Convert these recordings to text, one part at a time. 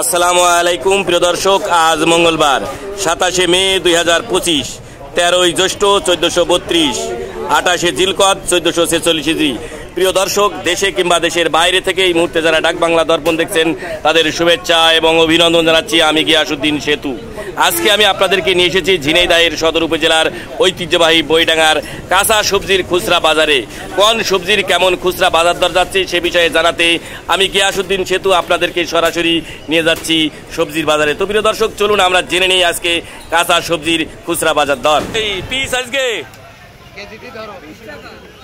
আসসালামু আলাইকুম প্রিয় দর্শক, আজ মঙ্গলবার 27শে মে 2025, 13ই জ্যৈষ্ঠ 1432, 28শে জিলকদ 1446 হিজরি। প্রিয় দর্শক, দেশে কিংবা দেশের বাইরে থেকে এই মুহূর্তে যারা ডাক বাংলা দর্পণ দেখছেন তাদের শুভেচ্ছা এবং অভিনন্দন জানাচ্ছি। আমি গিয়াসউদ্দিন সেতু। আজকে আমি আপনাদেরকে নিয়ে এসেছি ঝিনাইদহের সদর উপজেলার ঐতিহ্যবাহী বইডাঙ্গার কাঁচা সবজির খুচরা বাজারে। কোন সবজির কেমন খুচরা বাজার দর যাচ্ছে সে বিষয়ে জানাতে আমি গিয়াসউদ্দিন সেতু আপনাদেরকে সরাসরি নিয়ে যাচ্ছি সবজির বাজারে। তো প্রিয় দর্শক, চলুন আমরা জেনে নিই আজকে কাঁচা সবজির খুচরা বাজার দর। এই পিস আজকে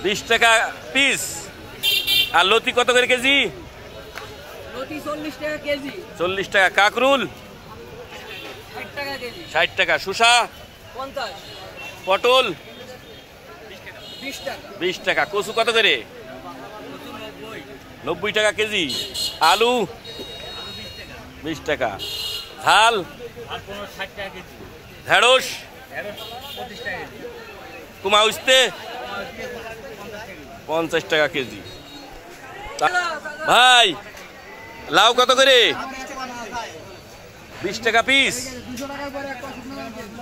20 টাকা পিস। আর লতি কত করে কেজি? 40 টাকা। কাকরুল 60 টাকা। শসা 50। পটল 20 টাকা। কচু কত করে? 90 টাকা কেজি। আলু 20 টাকা। ঝাল ঢেঁড়স কুমা উঠতে 50 টাকা কেজি। ভাই লাউ কত করে? 20 টাকা পিস।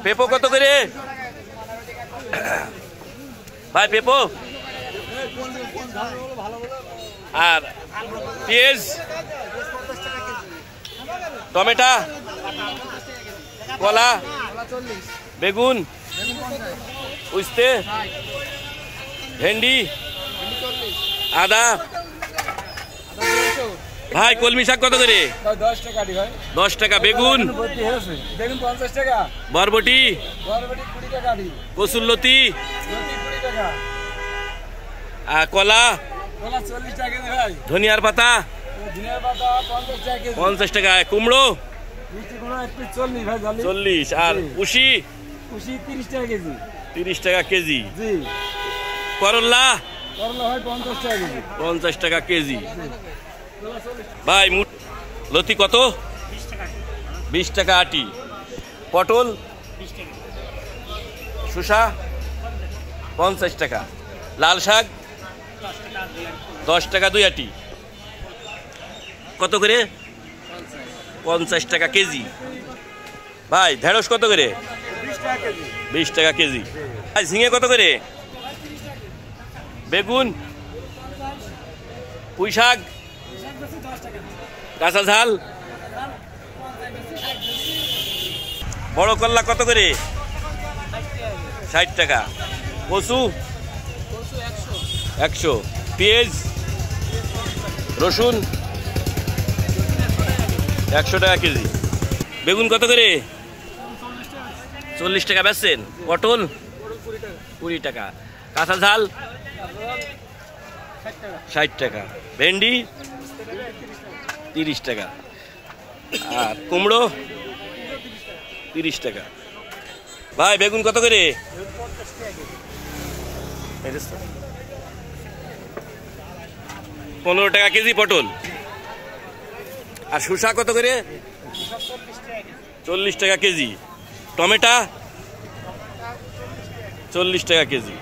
পেঁপো কত করে ভাই? পেঁপো আর পেঁয়াজ, টমেটো, কলা, বেগুন, উস্তে, ভেন্ডি, আদা। ভাই কলমি শাক কত করে? 10 টাকা। বেগুন 50 টাকা। বরবটি 20 টাকা। কসুরলতি আর কলা 40 টাকা কেজি ভাই। ধনিয়ার পাতা 50 টাকা। কুমড়ো 40। আর উশি 30 টাকা কেজি। 30 টাকা কেজি। জি। করল্লা হয় 50 টাকা কেজি। 50 টাকা কেজি। ভাই লতি কত? 20 টাকা আটি। পটল শসা 50 টাকা। লাল শাক 10 টাকা 2 আটি। কত করে? 50 টাকা কেজি। ভাই ঢেঁড়স কত করে? 20 টাকা কেজি। ভাই ঝিঙে কত করে? বেগুন, পুঁই শাক, কাঁচা ঝাল, বড় করলা কত করে? 60 টাকা। কচু 100। পেঁয়াজ রসুন 100 টাকা কেজি। বেগুন কত করে? 40 টাকা বেচছেন। পটল 20 টাকা। কাঁচা ঝাল 60 টাকা। ভেন্ডি 30 টাকা। আর কুমড়ো 30 টাকা। ভাই বেগুন কত করে? 15 টাকা কেজি পটল। আর শসা কত করে? 40 টাকা কেজি। টমেটো 40 টাকা কেজি।